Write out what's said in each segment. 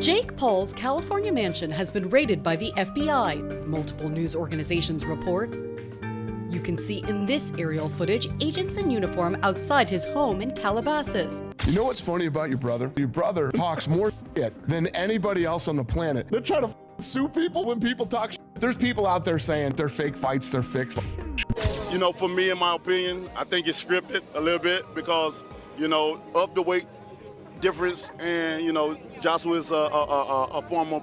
Jake Paul's California mansion has been raided by the FBI, multiple news organizations report. You can see in this aerial footage agents in uniform outside his home in Calabasas. You know what's funny about your brother? Your brother talks more shit than anybody else on the planet. They're trying to sue people when people talk shit. There's people out there saying they're fake fights, they're fixed. You know, for me, in my opinion, I think it's scripted a little bit because, you know, of the weight difference, and, you know, Joshua's a former,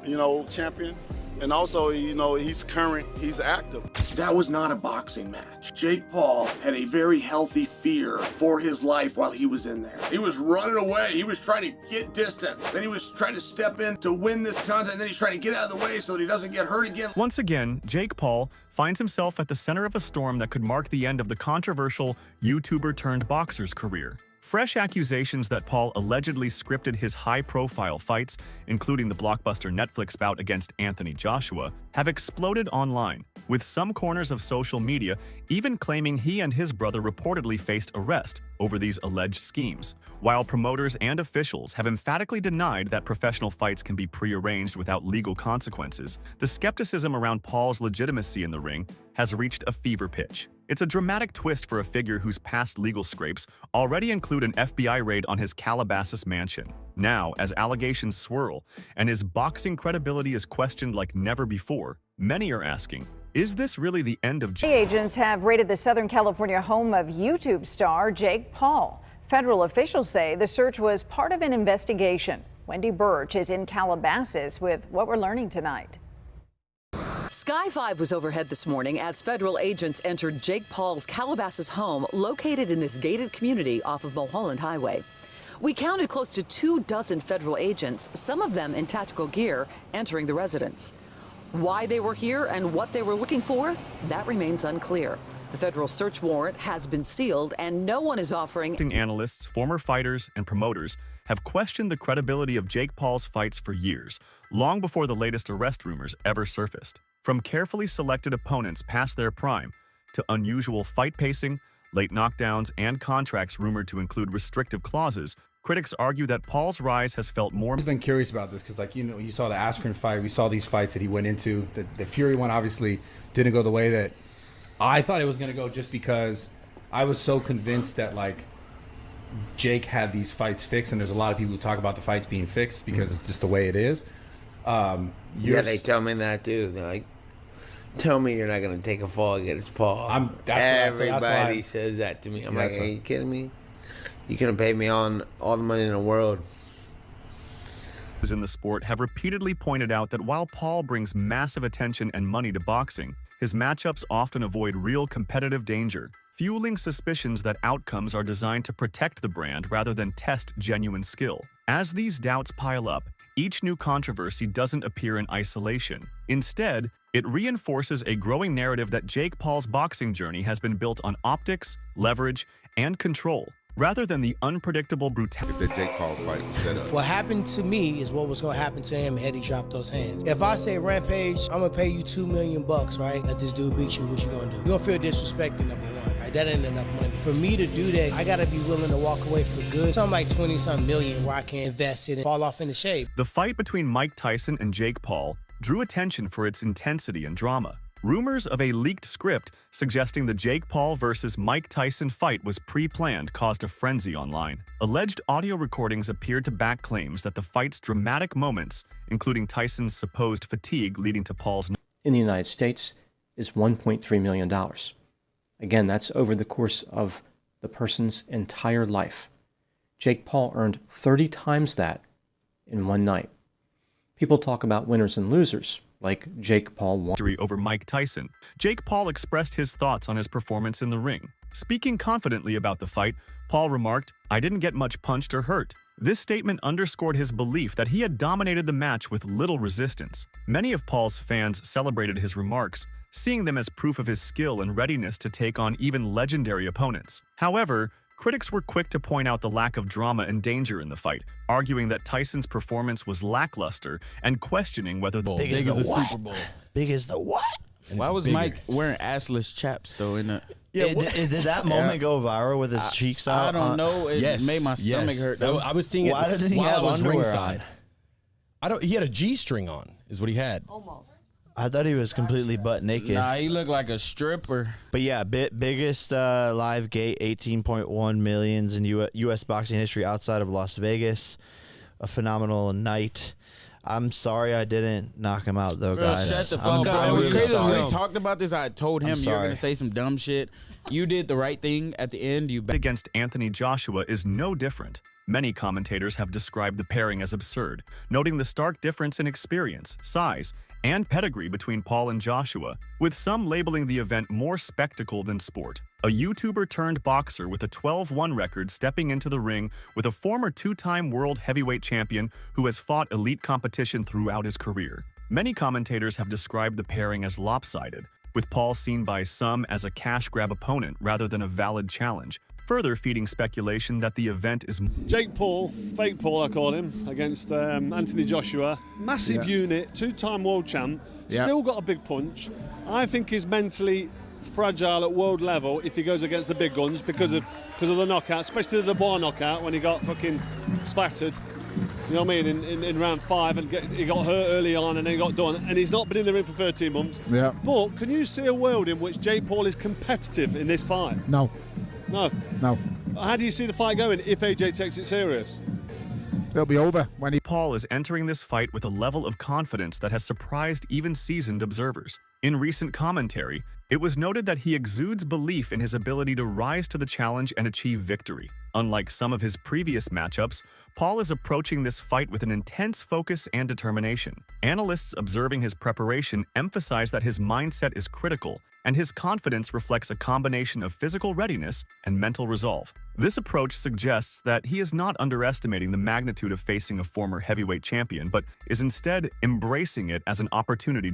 you know, champion. And also, you know, he's current, he's active. That was not a boxing match. Jake Paul had a very healthy fear for his life while he was in there. He was running away. He was trying to get distance. Then he was trying to step in to win this contest. And then he's trying to get out of the way so that he doesn't get hurt again. Once again, Jake Paul finds himself at the center of a storm that could mark the end of the controversial YouTuber-turned-boxer's career. Fresh accusations that Paul allegedly scripted his high-profile fights, including the blockbuster Netflix bout against Anthony Joshua, have exploded online, with some corners of social media even claiming he and his brother reportedly faced arrest over these alleged schemes, while promoters and officials have emphatically denied that professional fights can be prearranged without legal consequences. The skepticism around Paul's legitimacy in the ring has reached a fever pitch. It's a dramatic twist for a figure whose past legal scrapes already include an FBI raid on his Calabasas mansion. Now, as allegations swirl and his boxing credibility is questioned like never before, many are asking, is this really the end of Jake? Agents have raided the Southern California home of YouTube star Jake Paul. Federal officials say the search was part of an investigation. Wendy Birch is in Calabasas with what we're learning tonight. Sky 5 was overhead this morning as federal agents entered Jake Paul's Calabasas home located in this gated community off of Mulholland Highway. We counted close to 24 federal agents, some of them in tactical gear, entering the residence. Why they were here and what they were looking for, that remains unclear. The federal search warrant has been sealed and no one is offering. Analysts, former fighters, and promoters have questioned the credibility of Jake Paul's fights for years, long before the latest arrest rumors ever surfaced. From carefully selected opponents past their prime, to unusual fight pacing, late knockdowns, and contracts rumored to include restrictive clauses, critics argue that Paul's rise has felt more. I've been curious about this because, like, you know, you saw the Askren fight, we saw these fights that he went into. The Fury one obviously didn't go the way that I thought it was going to go, just because I was so convinced that, like, Jake had these fights fixed, and there's a lot of people who talk about the fights being fixed because it's just the way it is. Yeah, they tell me that too. They're like, tell me you're not going to take a fall against Paul. Everybody says that to me. I'm like, are you kidding me? You couldn't pay me all the money in the world. In the sport have repeatedly pointed out that while Paul brings massive attention and money to boxing, his matchups often avoid real competitive danger, fueling suspicions that outcomes are designed to protect the brand rather than test genuine skill. As these doubts pile up, each new controversy doesn't appear in isolation. Instead, it reinforces a growing narrative that Jake Paul's boxing journey has been built on optics, leverage, and control, rather than the unpredictable brutality. If the Jake Paul fight was set up. What happened to me is what was going to happen to him had he dropped those hands. If I say, Rampage, I'm going to pay you $2 million, right? Let this dude beat you, what you going to do? You're going to feel disrespected, number one. Right? That ain't enough money. For me to do that, I got to be willing to walk away for good. Something like 20-something million where I can invest in and fall off into shape. The fight between Mike Tyson and Jake Paul drew attention for its intensity and drama. Rumors of a leaked script suggesting the Jake Paul versus Mike Tyson fight was pre-planned caused a frenzy online. Alleged audio recordings appeared to back claims that the fight's dramatic moments, including Tyson's supposed fatigue leading to Paul's in the United States, is $1.3 million. Again, that's over the course of the person's entire life. Jake Paul earned 30 times that in one night. People talk about winners and losers, like Jake Paul won over Mike Tyson. Jake Paul expressed his thoughts on his performance in the ring. Speaking confidently about the fight, Paul remarked, "I didn't get much punched or hurt." This statement underscored his belief that he had dominated the match with little resistance. Many of Paul's fans celebrated his remarks, seeing them as proof of his skill and readiness to take on even legendary opponents. However, critics were quick to point out the lack of drama and danger in the fight, arguing that Tyson's performance was lackluster and questioning whether the big as the Super Bowl. Big as the what? Why was Mike wearing assless chaps though? In the did that moment go viral with his cheeks out? I don't know. It made my stomach hurt. Though. I was seeing it. Why didn't he have underwear on? He had a G-string on, is what he had. Almost. I thought he was completely butt naked. Nah, he looked like a stripper. But yeah, biggest live gate, 18.1 millions in U.S. boxing history outside of Las Vegas. A phenomenal night. I'm sorry I didn't knock him out, though, guys. Shut the fuck up. It was crazy when we talked about this. I told him you're going to say some dumb shit. You did the right thing at the end. Against Anthony Joshua is no different. Many commentators have described the pairing as absurd, noting the stark difference in experience, size, and pedigree between Paul and Joshua, with some labeling the event more spectacle than sport. A YouTuber turned boxer with a 12-1 record stepping into the ring with a former two-time world heavyweight champion who has fought elite competition throughout his career. Many commentators have described the pairing as lopsided, with Paul seen by some as a cash grab opponent rather than a valid challenge, further feeding speculation that the event is... Jake Paul, fake Paul I call him, against Anthony Joshua. Massive unit, two-time world champ, still got a big punch. I think he's mentally fragile at world level if he goes against the big guns because of the knockout, especially the Dubois knockout when he got fucking splattered. You know what I mean? In round 5, and he got hurt early on and then got done. And he's not been in the ring for 13 months. Yeah. But can you see a world in which Jake Paul is competitive in this fight? No. No. No. How do you see the fight going if AJ takes it serious? It'll be over when he... Paul is entering this fight with a level of confidence that has surprised even seasoned observers. In recent commentary, it was noted that he exudes belief in his ability to rise to the challenge and achieve victory. Unlike some of his previous matchups, Paul is approaching this fight with an intense focus and determination. Analysts observing his preparation emphasize that his mindset is critical, and his confidence reflects a combination of physical readiness and mental resolve. This approach suggests that he is not underestimating the magnitude of facing a former heavyweight champion, but is instead embracing it as an opportunity